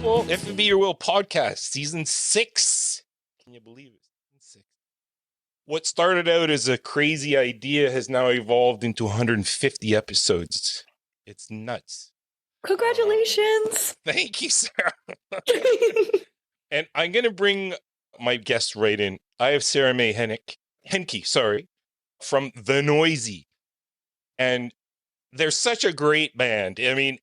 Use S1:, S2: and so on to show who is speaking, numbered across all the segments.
S1: people. If It Be Your Will podcast, season 6. Can you believe it? Season 6. What started out as a crazy idea has now evolved into 150 episodes. It's nuts.
S2: Congratulations.
S1: Thank you, Sarah. And I'm going to bring my guest right in. I have Sara Mae Henke, from The Noisy. And they're such a great band. I mean,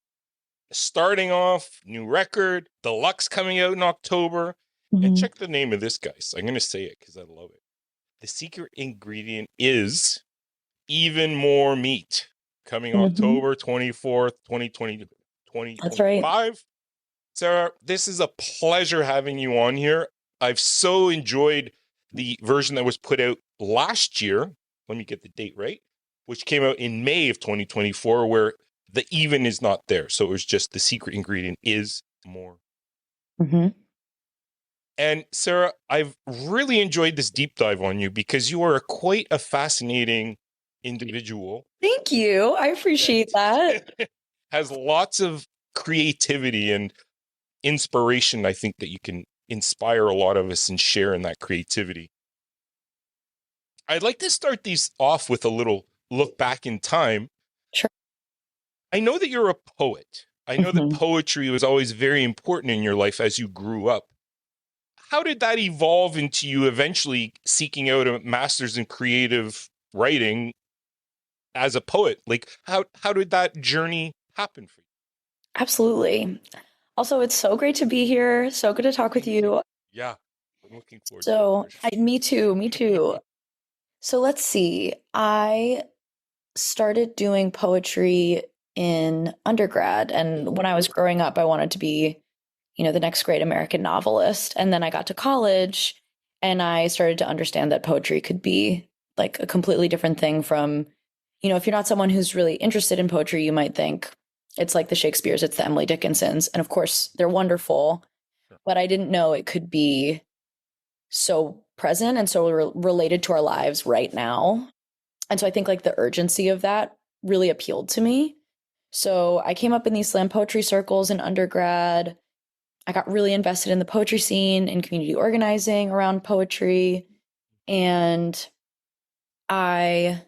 S1: starting off, new record, deluxe coming out in October. And check the name of this, guys. I'm going to say it because I love it. The secret ingredient is Even More Meat, coming October 24th, 2020, 2025.
S2: That's right.
S1: Sarah, this is a pleasure having you on here. I've so enjoyed the version that was put out last year. Let me get the date right. Which came out in May of 2024, where the even is not there. So it was just the secret ingredient is more. And Sarah, I've really enjoyed this deep dive on you because you are quite a fascinating individual.
S2: Thank you. I appreciate that.
S1: Has lots of creativity and inspiration. I think that you can inspire a lot of us and share in that creativity. I'd like to start these off with a little look back in time.
S2: Sure.
S1: I know that you're a poet. I know that poetry was always very important in your life as you grew up. How did that evolve into you eventually seeking out a master's in creative writing as a poet? Like, how did that journey happen for you?
S2: Absolutely. Also, it's so great to be here. So good to talk with you.
S1: Yeah, I'm looking forward to it.
S2: Me too. So let's see. I started doing poetry in undergrad. And when I was growing up, I wanted to be, the next great American novelist. And then I got to college and I started to understand that poetry could be like a completely different thing from, if you're not someone who's really interested in poetry, you might think it's like the Shakespeares, it's the Emily Dickinsons. And of course, they're wonderful. But I didn't know it could be so present and so related to our lives right now. And so I think like the urgency of that really appealed to me. So I came up in these slam poetry circles in undergrad. I got really invested in the poetry scene and community organizing around poetry. And I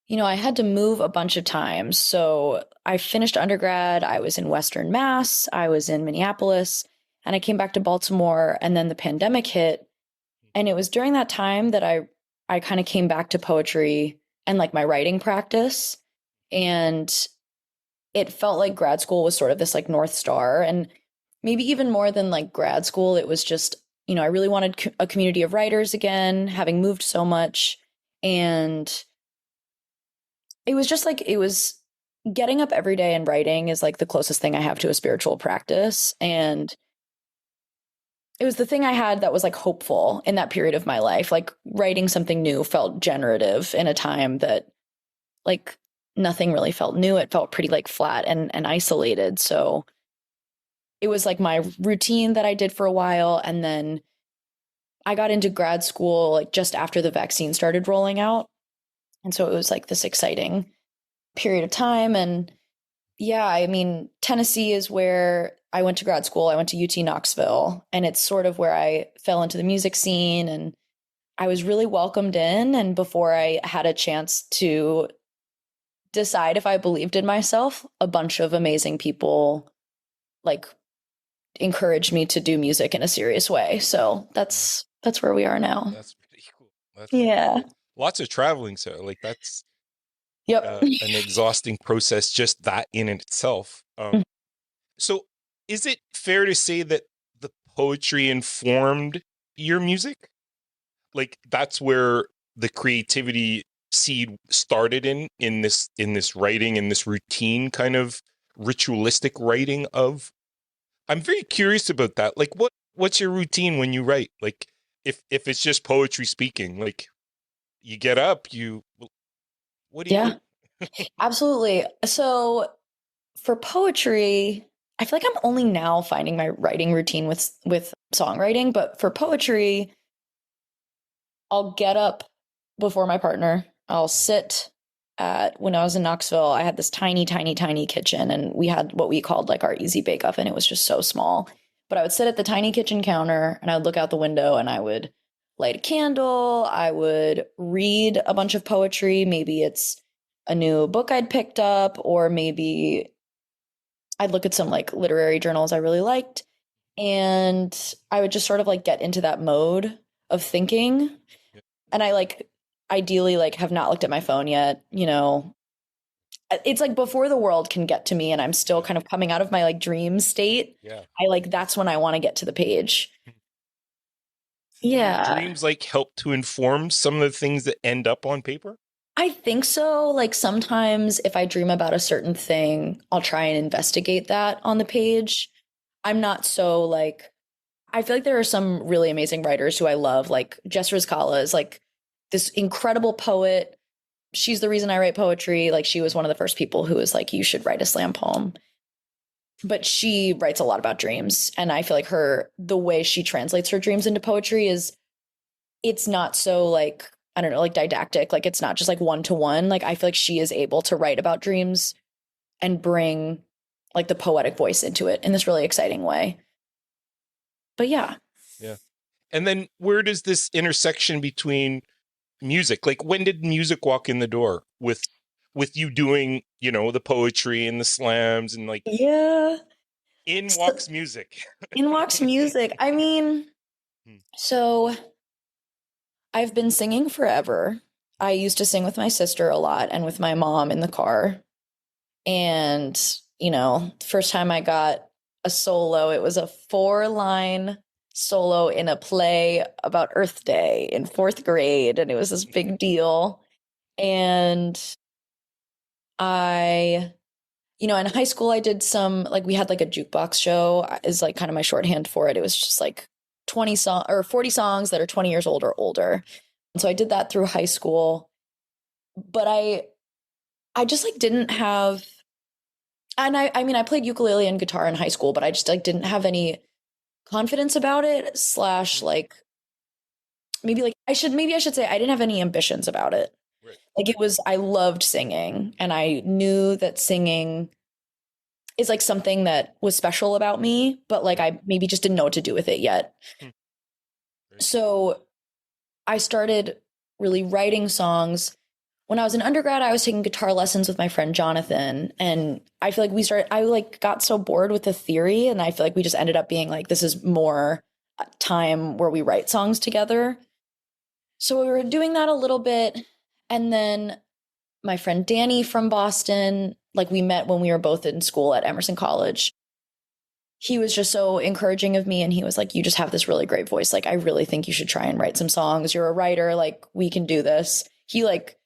S2: had to move a bunch of times. So I finished undergrad. I was in Western Mass. I was in Minneapolis. And I came back to Baltimore. And then the pandemic hit. And it was during that time that I kind of came back to poetry and like my writing practice. And it felt like grad school was sort of this like North Star. And maybe even more than like grad school, it was just, I really wanted a community of writers again, having moved so much. And it was just like, it was getting up every day and writing is like the closest thing I have to a spiritual practice. And it was the thing I had that was like hopeful in that period of my life. Like writing something new felt generative in a time that like nothing really felt new. It felt pretty like flat and isolated. So it was like my routine that I did for a while. And then I got into grad school like just after the vaccine started rolling out. And so it was like this exciting period of time. And yeah, I mean, Tennessee is where I went to grad school. I went to UT Knoxville, and it's sort of where I fell into the music scene, and I was really welcomed in. And before I had a chance to decide if I believed in myself, a bunch of amazing people like encouraged me to do music in a serious way. So that's where we are now.
S1: That's pretty cool.
S2: Yeah.
S1: Cool. Lots of traveling, so like that's
S2: an
S1: exhausting process, just that in itself. So is it fair to say that the poetry informed your music? Like that's where the creativity seed started in this writing, in this routine kind of ritualistic writing of. I'm very curious about that. Like what's your routine when you write? Like if it's just poetry speaking, like you get up, what do you do?
S2: Absolutely. So for poetry, I feel like I'm only now finding my writing routine with songwriting, but for poetry, I'll get up before my partner. I'll sit when I was in Knoxville, I had this tiny, tiny, tiny kitchen, and we had what we called like our easy bake oven. It was just so small, but I would sit at the tiny kitchen counter and I would look out the window and I would light a candle. I would read a bunch of poetry. Maybe it's a new book I'd picked up, or maybe I'd look at some like literary journals I really liked. And I would just sort of like get into that mode of thinking. And I like ideally like have not looked at my phone yet, you know. It's like before the world can get to me and I'm still kind of coming out of my like dream state.
S1: Yeah.
S2: I like that's when I want to get to the page. Yeah.
S1: Dreams like help to inform some of the things that end up on paper?
S2: I think so. Like sometimes if I dream about a certain thing, I'll try and investigate that on the page. I'm not so like, I feel like there are some really amazing writers who I love, like Jess Rizkala is like this incredible poet. She's the reason I write poetry. Like she was one of the first people who was like, you should write a slam poem. But she writes a lot about dreams. And I feel like the way she translates her dreams into poetry is, it's not so like, I don't know, like didactic. Like it's not just like one to one. Like I feel like she is able to write about dreams and bring like the poetic voice into it in this really exciting way. But yeah.
S1: Yeah. And then where does this intersection between music, like when did music walk in the door with you doing, you know, the poetry and the slams and like
S2: Yeah.
S1: in walks music?
S2: In walks music. I mean, so I've been singing forever. I used to sing with my sister a lot and with my mom in the car. And, you know, the first time I got a solo, it was a 4-line solo in a play about Earth Day in 4th grade. And it was this big deal. And you know, in high school, I did some, like, we had like a jukebox show is like kind of my shorthand for it. It was just like 20 songs or 40 songs that are 20 years old or older. And so I did that through high school. But I just like didn't have, and I mean, I played ukulele and guitar in high school, but I just like didn't have any confidence about it, / like maybe I should say I didn't have any ambitions about it.
S1: Right.
S2: Like it was, I loved singing and I knew that singing is like something that was special about me, but like I maybe just didn't know what to do with it yet.
S1: Right.
S2: So I started really writing songs. When I was in undergrad, I was taking guitar lessons with my friend Jonathan. And I feel like I like got so bored with the theory. And I feel like we just ended up being like, this is more time where we write songs together. So we were doing that a little bit. And then my friend Danny from Boston, like we met when we were both in school at Emerson College. He was just so encouraging of me. And he was like, you just have this really great voice. Like, I really think you should try and write some songs. You're a writer. Like, we can do this. He like,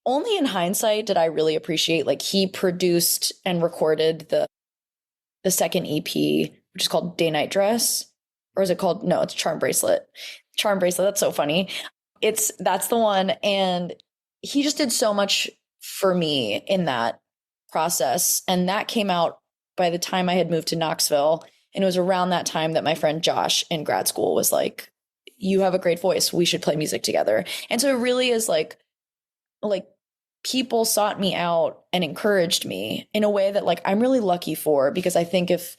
S2: only in hindsight did I really appreciate, like he produced and recorded the second EP, which is called Day Night Dress. Or is it called, no, it's Charm Bracelet. Charm Bracelet, that's so funny. That's the one. And he just did so much for me in that process. And that came out by the time I had moved to Knoxville. And it was around that time that my friend Josh in grad school was like, you have a great voice. We should play music together. And so it really is like people sought me out and encouraged me in a way that like I'm really lucky for, because I think if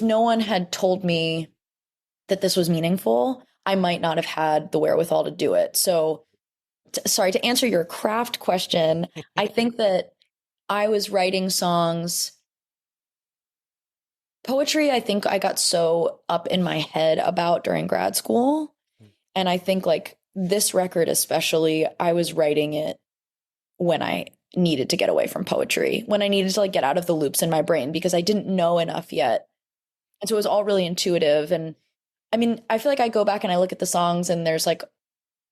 S2: no one had told me that this was meaningful, I might not have had the wherewithal to do it. So sorry, to answer your craft question, I think that I was writing songs. Poetry, I think I got so up in my head about during grad school. And I think like this record especially, I was writing it when I needed to get away from poetry, when I needed to like get out of the loops in my brain because I didn't know enough yet. And so it was all really intuitive. And I mean, I feel like I go back and I look at the songs and there's like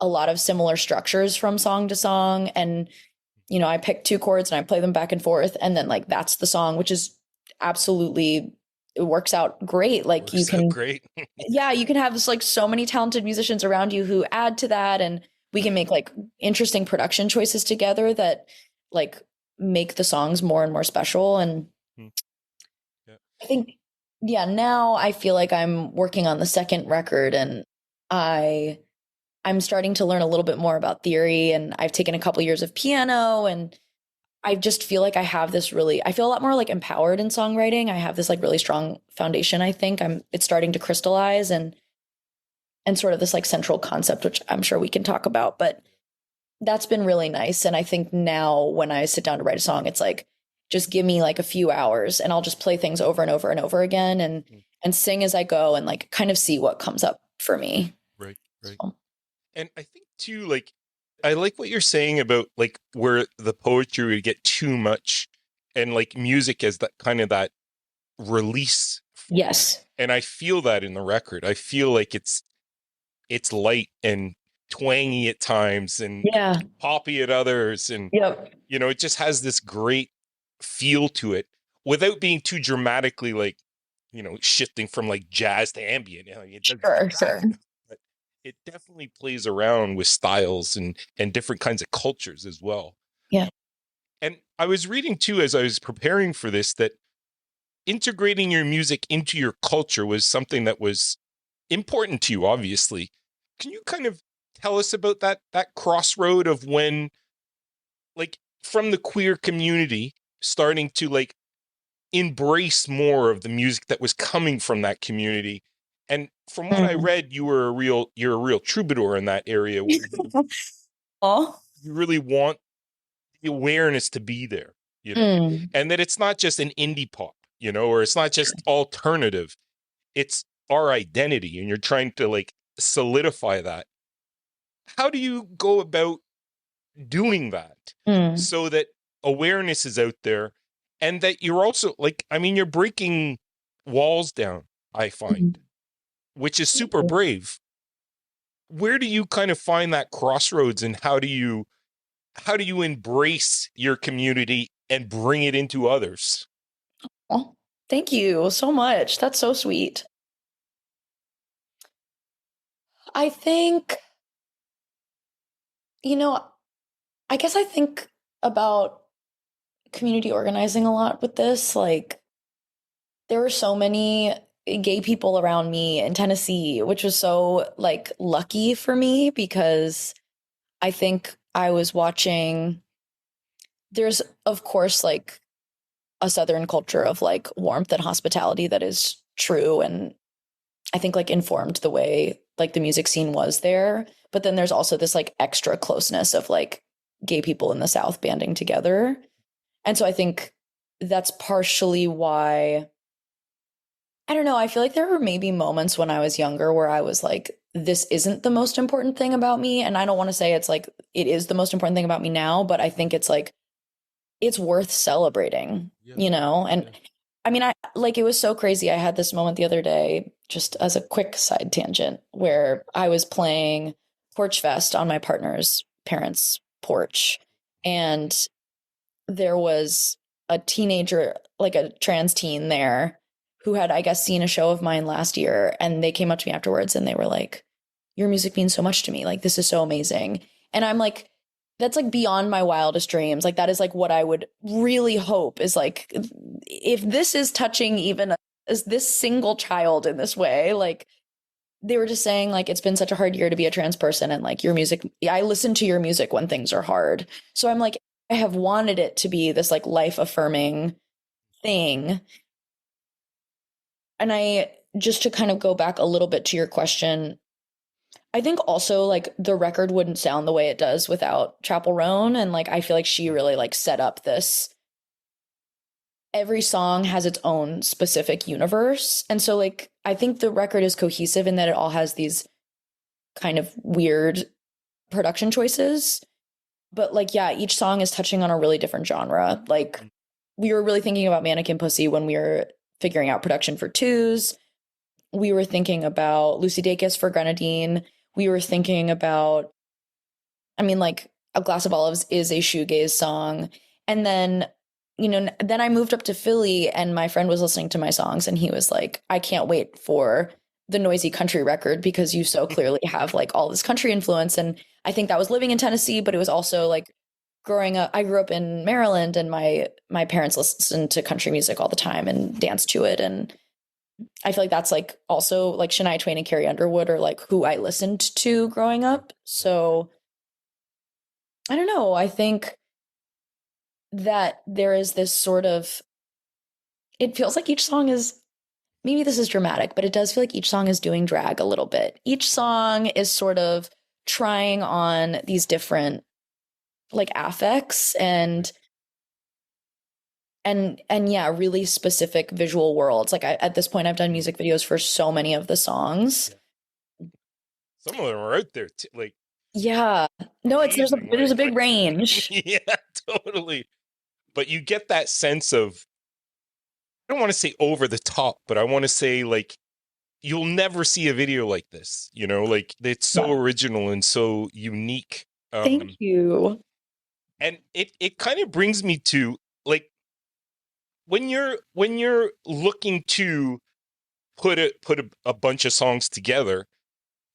S2: a lot of similar structures from song to song. And, you know, I pick 2 chords and I play them back and forth. And then like, that's the song, which is absolutely, it works out great. Like you can,
S1: great.
S2: yeah, you can have this, like so many talented musicians around you who add to that. And we can make like interesting production choices together that like make the songs more and more special. And
S1: yeah.
S2: I think, yeah, now I feel like I'm working on the second record and I'm starting to learn a little bit more about theory, and I've taken a couple years of piano, and I just feel like I have this really, I feel a lot more like empowered in songwriting. I have this like really strong foundation. I think it's starting to crystallize and sort of this like central concept, which I'm sure we can talk about, but that's been really nice. And I think now when I sit down to write a song, it's like, just give me like a few hours and I'll just play things over and over and over again and sing as I go and like kind of see what comes up for me.
S1: Right, right.
S2: So.
S1: And I think too, like, I like what you're saying about like where the poetry would get too much and like music as that kind of that release.
S2: Yes.
S1: And I feel that in the record. I feel like it's light and twangy at times and poppy at others. And, you know, it just has this great feel to it without being too dramatically like, you know, shifting from like jazz to ambient. You know,
S2: Sure.
S1: But it definitely plays around with styles and different kinds of cultures as well.
S2: Yeah.
S1: And I was reading too, as I was preparing for this, that integrating your music into your culture was something that was important to you, obviously. Can you kind of tell us about that crossroad of when, like, from the queer community starting to like embrace more of the music that was coming from that community? And from what I read, you're a real troubadour in that area where you really want the awareness to be there, you know, and that it's not just an indie pop, you know, or it's not just alternative. It's our identity, and you're trying to like solidify that. How do you go about doing that so that awareness is out there and that you're also like, I mean, you're breaking walls down, I find, which is super brave. Where do you kind of find that crossroads, and how do you embrace your community and bring it into others?
S2: Oh, thank you so much. That's so sweet. I think, you know, I guess I think about community organizing a lot with this. Like, there were so many gay people around me in Tennessee, which was so like lucky for me because I think I was watching. There's, of course, like a Southern culture of like warmth and hospitality that is true. And I think like informed the way like the music scene was there. But then there's also this like extra closeness of like gay people in the South banding together. And so I think that's partially why, I don't know, I feel like there were maybe moments when I was younger where I was like, this isn't the most important thing about me. And I don't want to say it's like, it is the most important thing about me now, but I think it's like, it's worth celebrating, you know? And I mean, I like, it was so crazy. I had this moment the other day, just as a quick side tangent, where I was playing Porch Fest on my partner's parents' porch. And there was a teenager, like a trans teen there who had, I guess, seen a show of mine last year. And they came up to me afterwards and they were like, your music means so much to me. Like, this is so amazing. And I'm like, that's like beyond my wildest dreams. Like, that is like what I would really hope is like, if this is touching even as this single child in this way, like they were just saying like, it's been such a hard year to be a trans person. And like your music, I listen to your music when things are hard. So I'm like, I have wanted it to be this like life affirming thing. And I, just to kind of go back a little bit to your question, I think also like the record wouldn't sound the way it does without Chappell Roan. And like, I feel like she really like set up this, every song has its own specific universe. And so like, I think the record is cohesive in that it all has these kind of weird production choices. But like, yeah, each song is touching on a really different genre. Like we were really thinking about Mannequin Pussy when we were figuring out production for Twos. We were thinking about Lucy Dacus for Grenadine. We were thinking about, I mean, like A Glass of Olives is a shoegaze song. And then, you know, then I moved up to Philly and my friend was listening to my songs and he was like, I can't wait for the Noisy Country record because you so clearly have like all this country influence. And I think that was living in Tennessee, but it was also like growing up. I grew up in Maryland and my parents listened to country music all the time and danced to it. And I feel like that's like also like Shania Twain and Carrie Underwood are like who I listened to growing up. So I don't know. I think that there is this sort of, it feels like each song is, maybe this is dramatic, but it does feel like each song is doing drag a little bit. Each song is sort of trying on these different like affects and yeah, really specific visual worlds. Like at this point I've done music videos for so many of the songs.
S1: Yeah. Some of them are out there too, like
S2: Yeah. No,
S1: amazing.
S2: there's a
S1: Like,
S2: big range.
S1: yeah, totally. But you get that sense of, I don't want to say over the top, but I want to say like you'll never see a video like this, you know, like it's so
S2: Yeah.
S1: original and so unique.
S2: Thank you.
S1: And it kind of brings me to like when you're looking to put a bunch of songs together,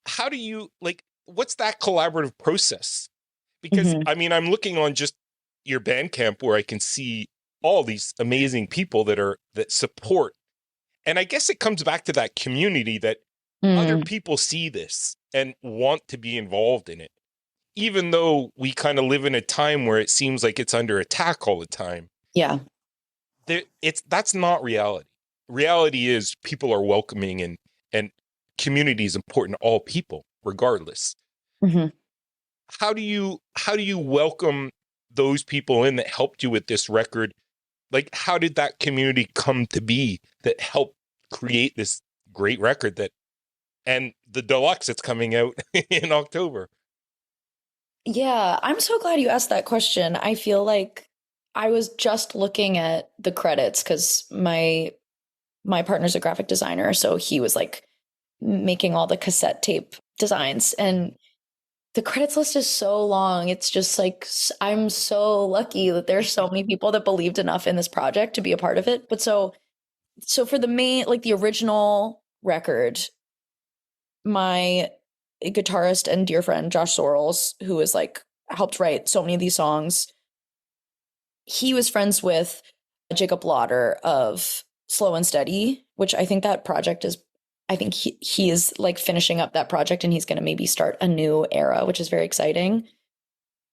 S1: how do you like what's that collaborative process? Because
S2: Hmm.
S1: I mean, I'm looking on just your Bandcamp where I can see all these amazing people that support. And I guess it comes back to that community that other
S2: Mm,
S1: people see this and want to be involved in it. Even though we kind of live in a time where it seems like it's under attack all the time,
S2: yeah.
S1: that's not reality. Reality is people are welcoming and community is important to all people, regardless.
S2: Hmm.
S1: How do you welcome those people in that helped you with this record? Like, how did that community come to be that helped create this great record and the deluxe that's coming out in October?
S2: Yeah, I'm so glad you asked that question. I feel like I was just looking at the credits because my partner's a graphic designer, so he was like making all the cassette tape designs, and the credits list is so long. It's just like I'm so lucky that there's so many people that believed enough in this project to be a part of it. But so for the main, like the original record, my guitarist and dear friend Josh Sorrells, who has like helped write so many of these songs, he was friends with Jacob Lauder of Slow and Steady, which I think that project is, I think he is like finishing up that project and he's going to maybe start a new era, which is very exciting.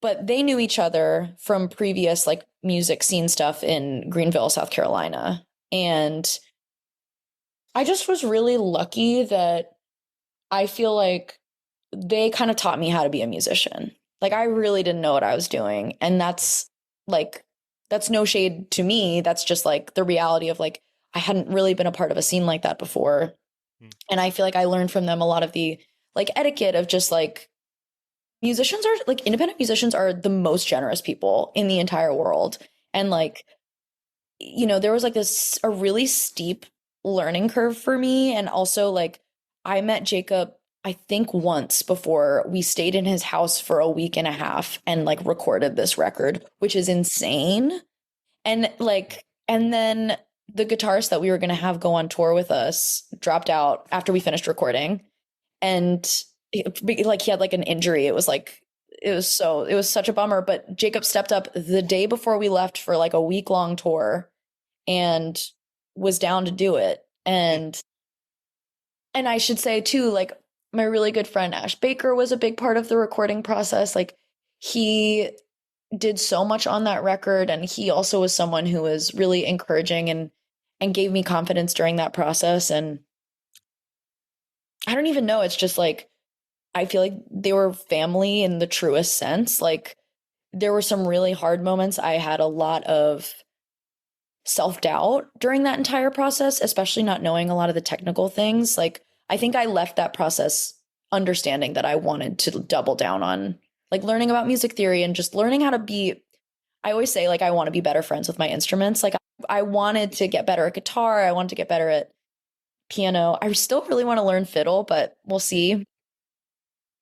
S2: But they knew each other from previous like music scene stuff in Greenville, South Carolina. And I just was really lucky that I feel like they kind of taught me how to be a musician. Like I really didn't know what I was doing. And like, that's no shade to me. That's just like the reality of like, I hadn't really been a part of a scene like that before.
S1: Hmm.
S2: And I feel like I learned from them a lot of the like etiquette of just like musicians are like independent musicians are the most generous people in the entire world. And like, there was like this a really steep learning curve for me. And also like I met Jacob, I think once before we stayed in his house for a week and a half and like recorded this record, which is insane. And like, and then the guitarist that we were going to have go on tour with us dropped out after we finished recording. And like he had like an injury. It was such a bummer. But Jacob stepped up the day before we left for like a week long tour and was down to do it. And I should say too, like my really good friend Ash Baker was a big part of the recording process. Like he did so much on that record, and he also was someone who was really encouraging and gave me confidence during that process. And I don't even know, it's just like I feel like they were family in the truest sense. Like there were some really hard moments. I had a lot of self-doubt during that entire process, especially not knowing a lot of the technical things. Like I think I left that process understanding that I wanted to double down on like learning about music theory and just learning how to be, I always say like I want to be better friends with my instruments. Like I wanted to get better at guitar, I wanted to get better at piano. I still really want to learn fiddle, but we'll see.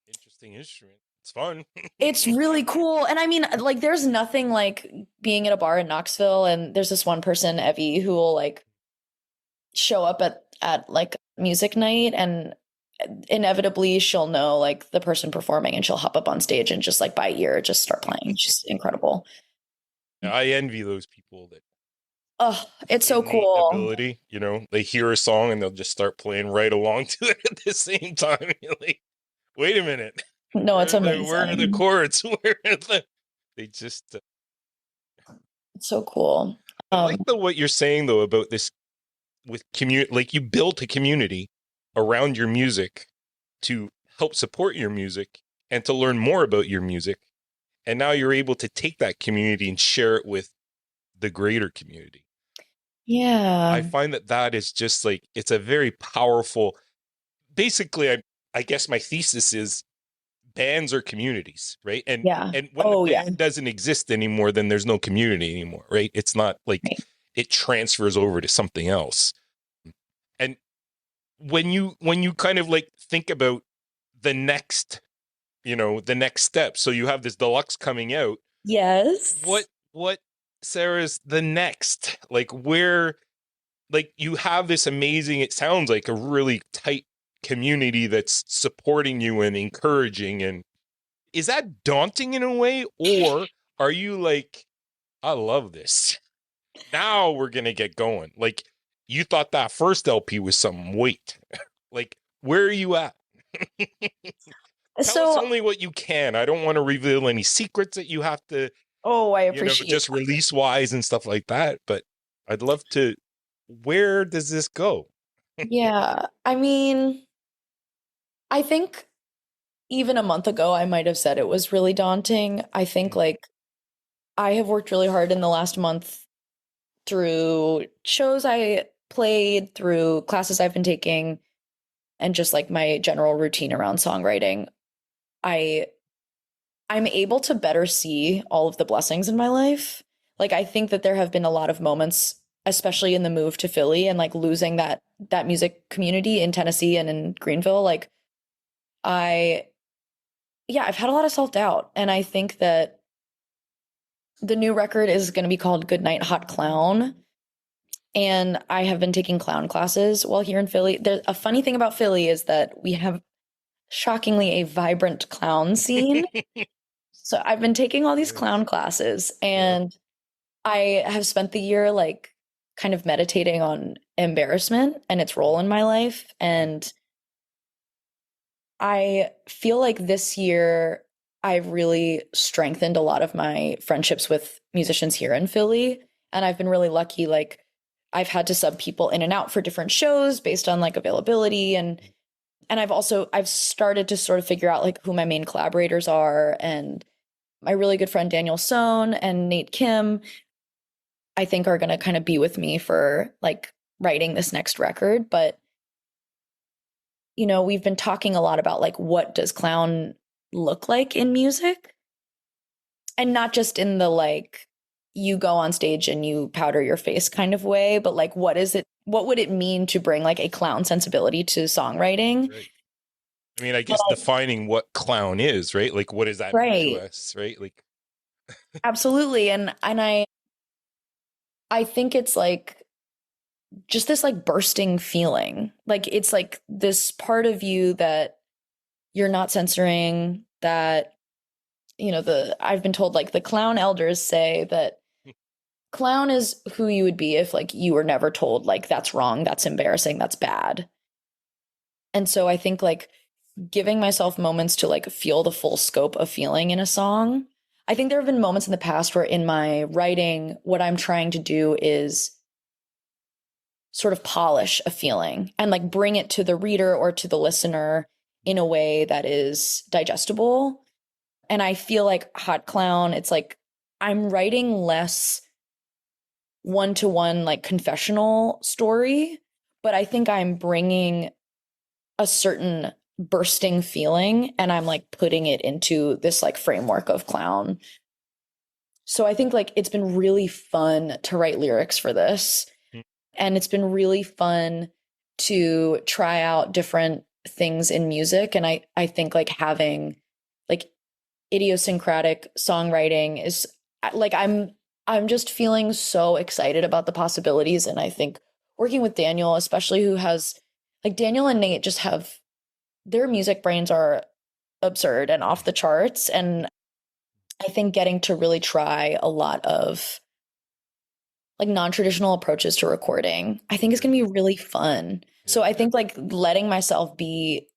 S1: Interesting instrument. It's fun.
S2: It's really cool. And I mean, like, there's nothing like being at a bar in Knoxville and there's this one person, Evie, who will like show up at like music night and inevitably she'll know like the person performing and she'll hop up on stage and just like by ear just start playing. She's incredible.
S1: I envy those people that
S2: Oh, it's so
S1: innate
S2: cool.
S1: ability. You know, they hear a song and they'll just start playing right along to it at the same time. You're like, wait a minute,
S2: No, it's
S1: where are the
S2: amazing.
S1: chords? Where are the? They just
S2: So cool.
S1: I like what you're saying though about this with community. Like you built a community around your music to help support your music and to learn more about your music. And now you're able to take that community and share it with the greater community.
S2: Yeah.
S1: I find that is just like, it's a very powerful, basically, I guess my thesis is bands are communities, right?
S2: Yeah.
S1: And when the
S2: Oh, yeah.
S1: band doesn't exist anymore, then there's no community anymore, right? It's not like
S2: Right.
S1: it transfers over to something else. And when you kind of like think about the next, the next step, so you have this deluxe coming out.
S2: Yes.
S1: What Sarah's the next? Like where, like you have this amazing, it sounds like a really tight community that's supporting you and encouraging. And is that daunting in a way, or are you like, I love this, now we're gonna get going? Like you thought that first LP was some weight. Like where are you at? Tell us
S2: So,
S1: only what you can. I don't want to reveal any secrets that you have to,
S2: oh, I appreciate
S1: just release wise and stuff like that, but I'd love to, where does this go?
S2: Yeah. I mean, I think even a month ago, I might have said it was really daunting. I think like I have worked really hard in the last month through shows I played, through classes I've been taking, and just like my general routine around songwriting. I I'm able to better see all of the blessings in my life. Like I think that there have been a lot of moments, especially in the move to Philly and like losing that music community in Tennessee and in Greenville. Like I yeah, I've had a lot of self-doubt. And I think that the new record is going to be called Goodnight Hot Clown. And I have been taking clown classes while here in Philly. There's a funny thing about Philly is that we have shockingly a vibrant clown scene. So I've been taking all these
S1: Yes.
S2: clown classes
S1: Yeah.
S2: and I have spent the year like kind of meditating on embarrassment and its role in my life. And I feel like this year I've really strengthened a lot of my friendships with musicians here in Philly. And I've been really lucky. Like I've had to sub people in and out for different shows based on like availability. And I've started to sort of figure out like who my main collaborators are. And my really good friend Daniel Sohn and Nate Kim, I think are going to kind of be with me for like writing this next record. But we've been talking a lot about like what does clown look like in music? And not just in the like you go on stage and you powder your face kind of way, but like what would it mean to bring like a clown sensibility to songwriting?
S1: Right. I mean, I guess defining what clown is, right? Like, what does that mean to
S2: Right.
S1: us, right? Like,
S2: Absolutely. And I think it's like just this like bursting feeling. Like it's like this part of you that you're not censoring, that I've been told like the clown elders say that clown is who you would be if like you were never told like that's wrong, that's embarrassing, that's bad. And so I think like giving myself moments to like feel the full scope of feeling in a song. I think there have been moments in the past where in my writing what I'm trying to do is sort of polish a feeling and like bring it to the reader or to the listener in a way that is digestible. And I feel like Hot Clown, it's like I'm writing less one-to-one like confessional story, but I think I'm bringing a certain bursting feeling and I'm like putting it into this like framework of clown. So I think like it's been really fun to write lyrics for this. And it's been really fun to try out different things in music. And I think like having like idiosyncratic songwriting is like I'm just feeling so excited about the possibilities. And I think working with Daniel, especially who has like Daniel and Nate just have their music brains are absurd and off the charts. And I think getting to really try a lot of like non-traditional approaches to recording, I think is going to be really fun. So I think like letting myself be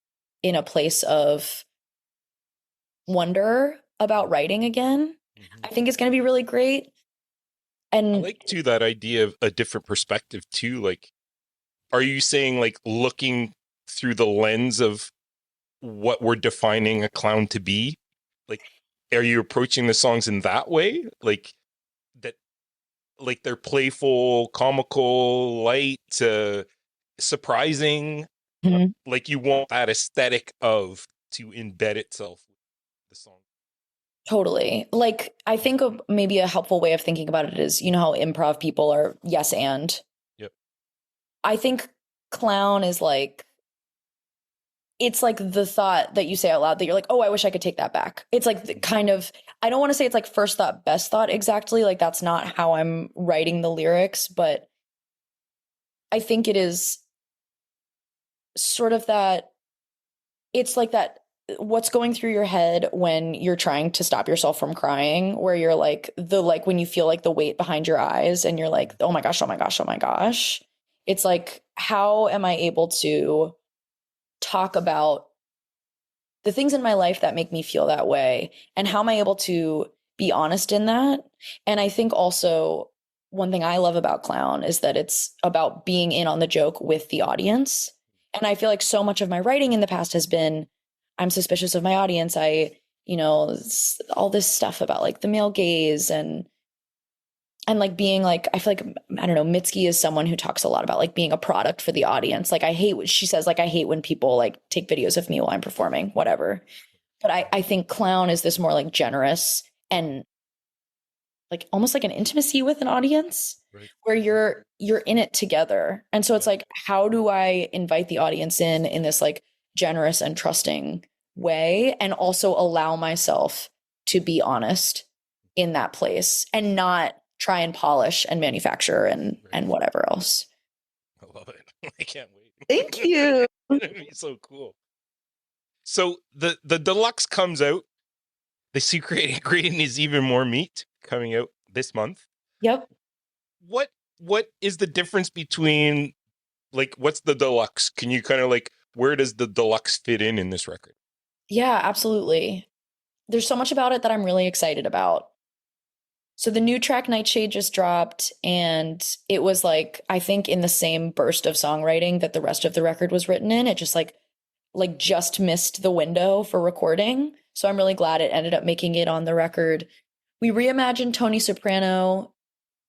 S2: in a place of wonder about writing again, I think is going to be really great.
S1: I
S2: And
S1: like too that idea of a different perspective too. Like, are you saying like looking through the lens of what we're defining a clown to be? Like, are you approaching the songs in that way? Like that, like they're playful, comical, light, surprising.
S2: Mhm.
S1: Like you want that aesthetic of to embed itself with the song.
S2: Totally. Like, I think maybe a helpful way of thinking about it is, you know how improv people are yes and.
S1: Yep.
S2: I think clown is like, it's like the thought that you say out loud that you're like, oh, I wish I could take that back. It's like the kind of, I don't want to say it's like first thought, best thought exactly. Like, that's not how I'm writing the lyrics, but I think it is sort of that, it's like that, what's going through your head when you're trying to stop yourself from crying, where you're like, like when you feel like the weight behind your eyes and you're like, oh my gosh, oh my gosh, oh my gosh. It's like, how am I able to talk about the things in my life that make me feel that way? And how am I able to be honest in that? And I think also one thing I love about clown is that it's about being in on the joke with the audience. And I feel like so much of my writing in the past has been, I'm suspicious of my audience. All this stuff about like the male gaze and like being like, I feel like, I don't know, Mitski is someone who talks a lot about like being a product for the audience. Like, I hate what she says, like, I hate when people like take videos of me while I'm performing, whatever. But I think clown is this more like generous and like almost like an intimacy with an audience,
S1: Right.
S2: where you're in it together. And so it's like, how do I invite the audience in this like generous and trusting way, and also allow myself to be honest in that place and not try and polish and manufacture and whatever else.
S1: I love it. I can't wait.
S2: Thank you.
S1: It'd be so cool. So the deluxe comes out. The secret ingredient is even more meat coming out this month.
S2: Yep.
S1: What is the difference between, like, what's the deluxe? Can you kind of like, where does the deluxe fit in this record?
S2: Yeah, absolutely. There's so much about it that I'm really excited about. So the new track Nightshade just dropped, and it was like, I think in the same burst of songwriting that the rest of the record was written in. It just like just missed the window for recording. So I'm really glad it ended up making it on the record. We reimagined Tony Soprano.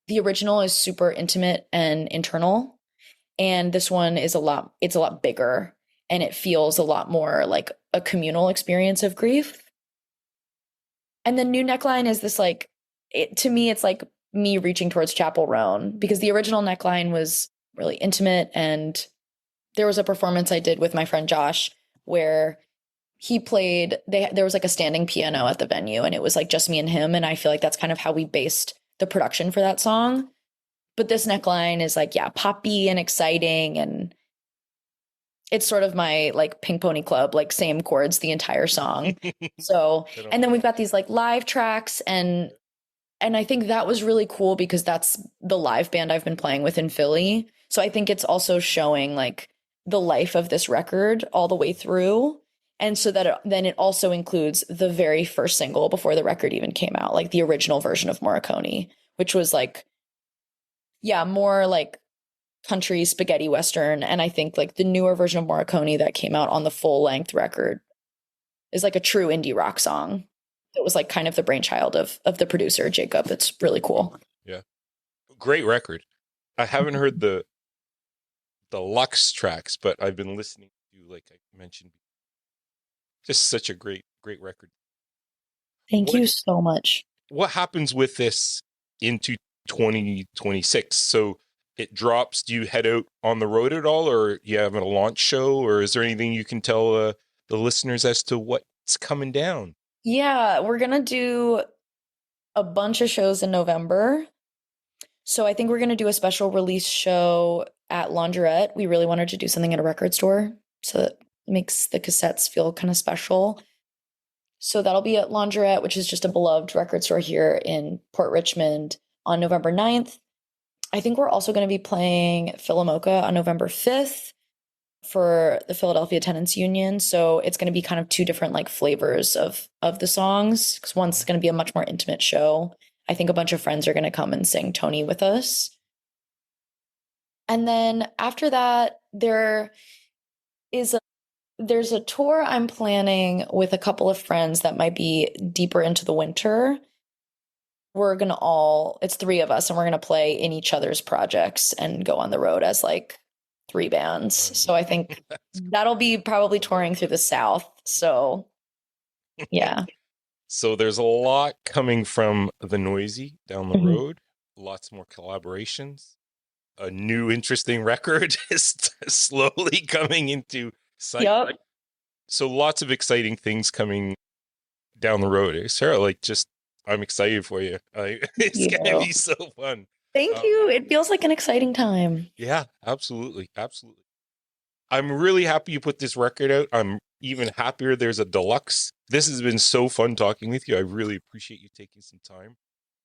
S2: The original is super intimate and internal, and this one is it's a lot bigger, and it feels a lot more like a communal experience of grief. And the new neckline is this like, to me, it's like me reaching towards Chappell Roan, because the original neckline was really intimate. And there was a performance I did with my friend Josh where he played, there was like a standing piano at the venue, and it was like just me and him. And I feel like that's kind of how we based the production for that song. But this neckline is like, yeah, poppy and exciting. And it's sort of my like Pink Pony Club, like same chords the entire song. So, and then we've got these like live tracks, and I think that was really cool because that's the live band I've been playing with in Philly. So I think it's also showing like the life of this record all the way through. And so that then it also includes the very first single before the record even came out, like the original version of Morricone, which was like, yeah, more like country spaghetti western. And I think like the newer version of Morricone that came out on the full length record is like a true indie rock song. It was like kind of the brainchild of the producer Jacob. It's really cool.
S1: Yeah, great record. I haven't heard the Lux tracks, but I've been listening to, like I mentioned, just such a great record.
S2: Thank you so much.
S1: What happens with this into 2026? So it drops. Do you head out on the road at all, or you have a launch show, or is there anything you can tell the listeners as to what's coming down?
S2: Yeah, we're going to do a bunch of shows in November. So I think we're going to do a special release show at Laundrette. We really wanted to do something at a record store, so that makes the cassettes feel kind of special. So that'll be at Laundrette, which is just a beloved record store here in Port Richmond, on November 9th. I think we're also going to be playing Philomoka on November 5th for the Philadelphia Tenants Union. So it's going to be kind of two different like flavors of the songs, because one's going to be a much more intimate show, I think a bunch of friends are going to come and sing Tony with us. And then after that, there's a tour I'm planning with a couple of friends that might be deeper into the winter. It's 3 of us, and we're going to play in each other's projects and go on the road as like 3 bands. So I think that'll be probably touring through the South. So yeah.
S1: So there's a lot coming from the Noisy down the road. Lots more collaborations. A new interesting record is slowly coming into sight.
S2: Yep.
S1: So lots of exciting things coming down the road. Sarah, I'm excited for you. It's going to be so fun.
S2: Thank you. It feels like an exciting time.
S1: Yeah, absolutely. Absolutely. I'm really happy you put this record out. I'm even happier there's a deluxe. This has been so fun talking with you. I really appreciate you taking some time.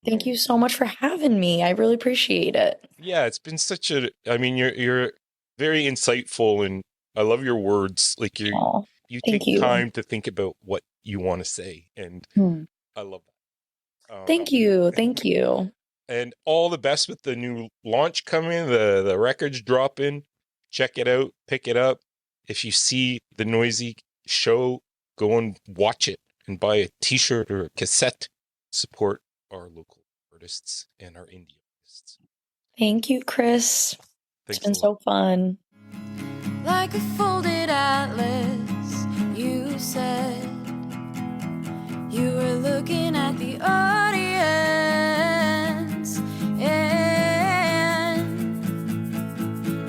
S2: Thank you so much for having me. I really appreciate it.
S1: Yeah, it's been you're very insightful, and I love your words. Like you take time to think about what you want to say, and I love that. Thank you.
S2: Thank you.
S1: And all the best with the new launch coming, the records dropping. Check it out, pick it up. If you see the Noisy show, go and watch it and buy a t-shirt or a cassette. Support our local artists and our indie artists.
S2: Thank you, Chris. It's been so fun.
S3: Like a folded atlas, you said you were looking at the audience,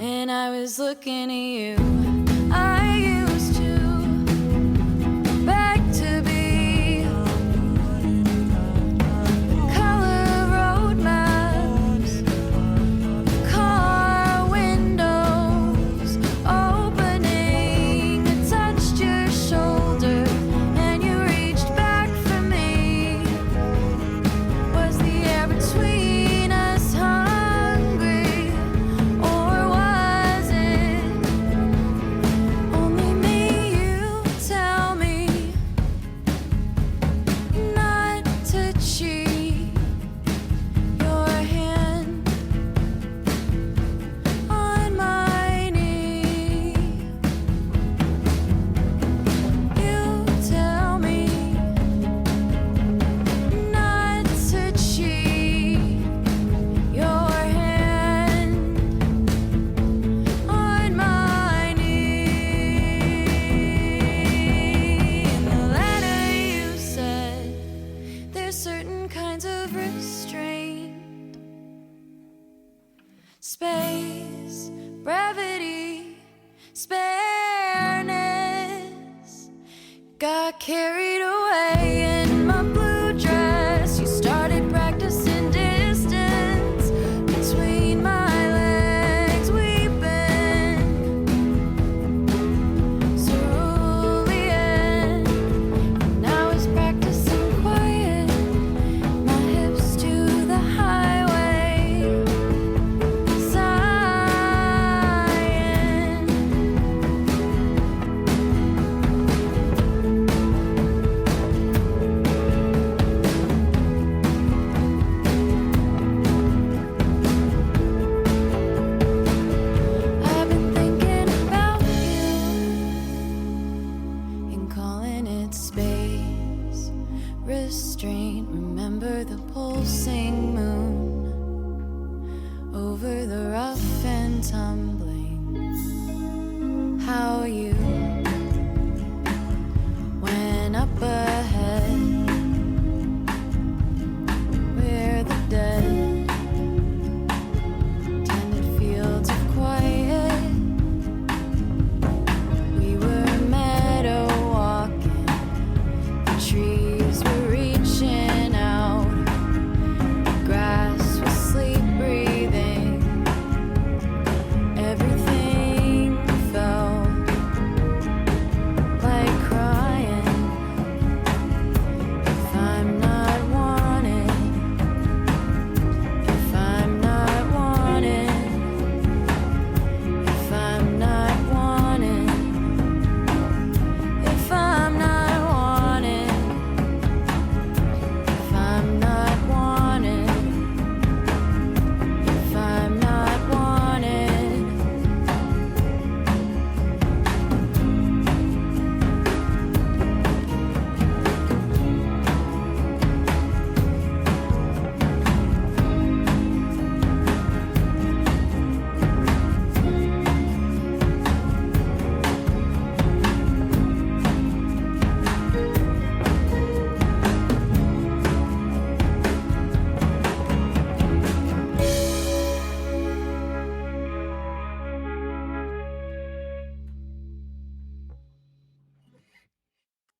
S3: and I was looking at you. I used to beg to be color road maps, car windows opening. I touched your shoulder and you reached back for me. Was the air between us hungry, or was it only me? You tell me not to cheat your hand on my knee. You tell me not to cheat your hand on my knee. In the letter you said there's certain kinds of restraint, space, brevity, spareness. Got carried away in my blue dress. You started practicing distance between my legs, weeping cerulean. And I was practicing quiet, my hips to the highway, sighing. I've been thinking about you and calling it space restraint. Remember the pulsing moon over the rough and tumbling. How